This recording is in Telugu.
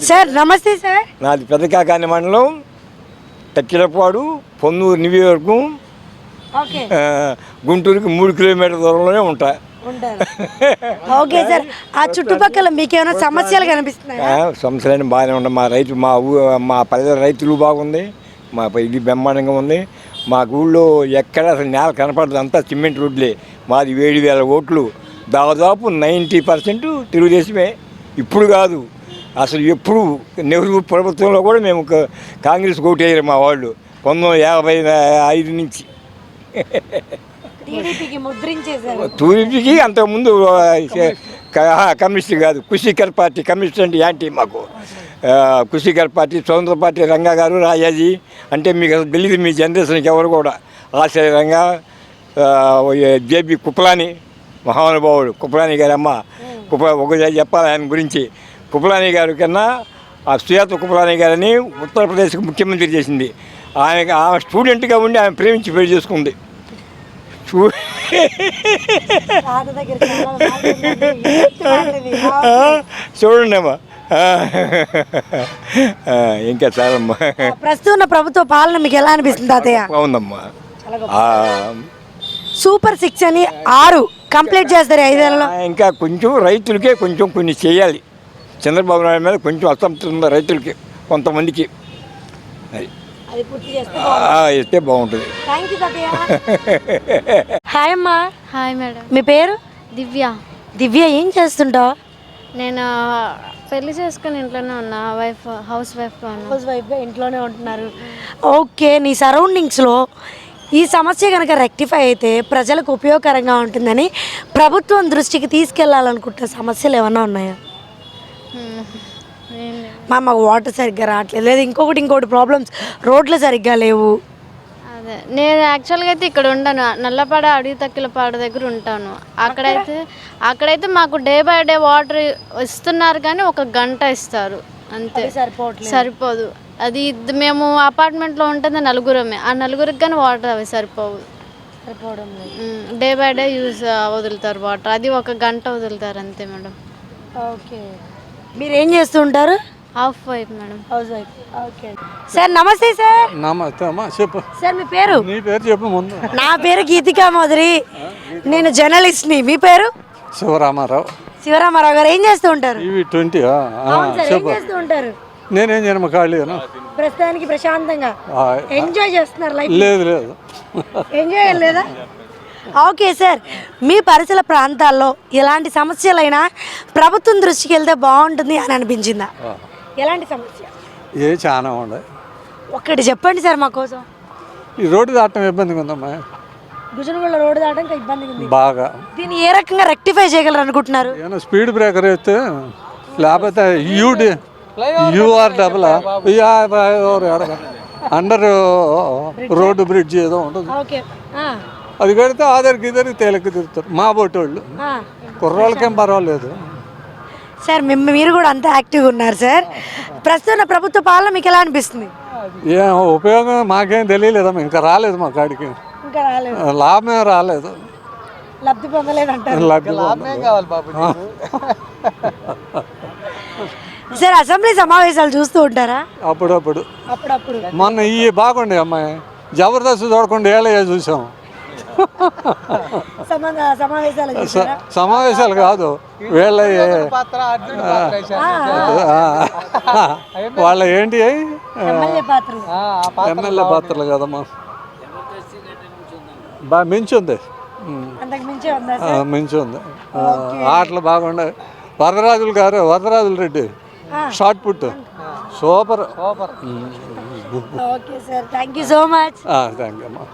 సార్ నమస్తే సార్. నాది పెదకాకాని మండలం, తక్కిలపాడు, పొన్నూరు నియోజకవర్గం, గుంటూరుకి 3 కిలోమీటర్ల దూరంలోనే ఉంటా. ఓకే సార్, ఆ చుట్టుపక్కల మీకు ఏమైనా సమస్యలు కనిపిస్తున్నాయా? సమస్యలు బాగానే ఉన్నాయి. మా పల్లె రైతులు బాగుంది, మా ఇది బ్రహ్మాండంగా ఉంది. మా ఊళ్ళో ఎక్కడ అసలు నేల కనపడదు, అంతా సిమెంట్ రోడ్లే. మాది 7,000 ఓట్లు, దాదాపు 90% తెలుగుదేశమే. ఇప్పుడు కాదు, అసలు ఎప్పుడు నెహ్రూ ప్రభుత్వంలో కూడా మేము కాంగ్రెస్ ఓటు వేయరు మా వాళ్ళు 1955 నుంచి. టీడీపీకి అంతకుముందు కమ్యూనిస్ట్ కాదు, కుషికర్ పార్టీ. కమ్యూనిస్ట్ అంటే యాంటీ మాకు. కుషికర్ పార్టీ, స్వతంత్ర పార్టీ, రంగా గారు, రాజాజీ అంటే మీకు అసలు తెలియదు మీ జనరేషన్కి ఎవరు కూడా. ఆశ్చర్య రంగా, జేబీ కుప్పలాని, మహానుభావుడు కుప్పలాని గారి అమ్మ ఒకసారి చెప్పాలి ఆయన గురించి. కుప్పలాని గారి కన్నా ఆ సుజాత కుప్పలాని గారిని ఉత్తరప్రదేశ్కి ముఖ్యమంత్రి చేసింది. ఆమె స్టూడెంట్గా ఉండి ఆమె ప్రేమించి పెళ్లి చేసుకుంది. చూడండి అమ్మా, ఇంకా చాలమ్మా. ప్రస్తుతం ప్రభుత్వ పాలన మీకు ఎలా అనిపిస్తుంది తాతయ్య? బాగుందమ్మా. సూపర్ 6 అని 6 కంప్లీట్ చేస్తారు 5 ఏళ్ళలో. ఇంకా కొంచెం రైతులకే కొన్ని చేయాలి. చంద్రబాబు నాయుడు మీద కొంచెం అసంతృప్తి ఉంది రైతులకి, కొంతమందికి. ఇస్తే బాగుంటుంది. హాయ్ అమ్మా. Hi madam. మీ పేరు? దివ్య. దివ్య, ఏం చేస్తుంటావు? నేను పెళ్లి చేసుకుని ఇంట్లోనే ఉన్నా, హౌస్ వైఫ్గా ఇంట్లోనే ఉంటున్నారు. ఓకే, నీ సరౌండింగ్స్లో ఈ సమస్య కనుక రెక్టిఫై అయితే ప్రజలకు ఉపయోగకరంగా ఉంటుందని ప్రభుత్వం దృష్టికి తీసుకెళ్లాలనుకుంటున్న సమస్యలు ఏమన్నా ఉన్నాయా? మాకు వాటర్ సరిగ్గా రావట్లేదు, లేదా ఇంకోటి ప్రాబ్లమ్స్, రోడ్లు సరిగ్గా లేవు. అదే, నేను యాక్చువల్గా అయితే ఇక్కడ ఉండను, నల్లపాడ అడవి తక్కిలపాడు దగ్గర ఉంటాను. అక్కడైతే మాకు డే బై డే వాటర్ ఇస్తున్నారు, కానీ 1 గంట ఇస్తారు అంతే, సరిపోదు. అది మేము అపార్ట్మెంట్లో ఉంటుంది 4గురమే, ఆ 4గురికి కానీ వాటర్ అవి సరిపోవడం డే బై డే వదులుతారు వాటర్, అది 1 గంట వదులుతారు అంతే మేడం. ఓకే, మీరు ఏం చేస్తూ ఉంటారు? House wife madam. House wife. Okay sir. నమస్తే సార్. నమస్తే అమ్మా, చెప్పు. సార్ మీ పేరు? నీ పేరు చెప్పు ముందు. నా పేరు గీతికా మధురి, నేను జర్నలిస్ట్ని. మీ పేరు? శివరామారావు. శివరామారావు గారు ఏం చేస్తూ ఉంటారు? ఇవి 20. ఏం చేస్తూ ఉంటారు? నేనేం చేయను, ఖాళీ. ప్రస్తుతానికి ప్రశాంతంగా ఎంజాయ్ చేస్తున్నారు లైఫ్? లేదు, ఎంజాయ్ లేదా? ఓకే సార్, మీ పరిసర ప్రాంతాల్లో ఎలాంటి సమస్యలైనా ప్రభుత్వం దృష్టికి వెళ్తే బాగుంటుంది అని అనిపించిందా? ఎలాంటి సమస్య? చాలా ఉన్నాయి. ఒక్కటి చెప్పండి సార్ మా కోసం. ఈ రోడ్డు దాటం ఇబ్బందిగా ఉందమ్మా. గుజనగూడ రోడ్డు దాటం ఇబ్బందిగా ఉంది బాగా. దీన్ని ఏ రకంగా రెక్టిఫై చేయగలరు అనుకుంటున్నారు? ఏమైనా స్పీడ్ బ్రేకర్ వేస్తే, లేకపోతే UR అండర్ రోడ్డు బ్రిడ్జ్ ఏదో ఉంటుంది, అది కడితే ఆధార్కి తేలిక తిరుగుతారు మా బోటి వాళ్ళు. కుర్రోళ్ళకేం పర్వాలేదు సార్. మీరు కూడా అంత యాక్టివ్గా ఉన్నారు సార్. ప్రస్తుతం ప్రభుత్వ పాలన మీకు ఎలా అనిపిస్తుంది? ఏం ఉపయోగం మాకేం తెలియలేదమ్మా, ఇంకా రాలేదు మా కాడికి, లాభమే రాలేదు, లబ్ధి పొందలేదు అంటారు. సార్, అసెంబ్లీ సమావేశాలు చూస్తూ ఉంటారా? అప్పుడప్పుడు. మొన్న ఈ బాగుండే అమ్మాయి, జబర్దస్త్ చూడకుండా ఏళ్ళ చూసాం. సమావేశాలు కాదు, వీళ్ళ వాళ్ళ ఏంటి ఎమ్మెల్యే పాత్రలు కదమ్మా. బాగా మించి ఉంది. ఆటలు బాగుండే. Varadarajula Reddy short put super. Okay sir, thank you so much. Thank you అమ్మా.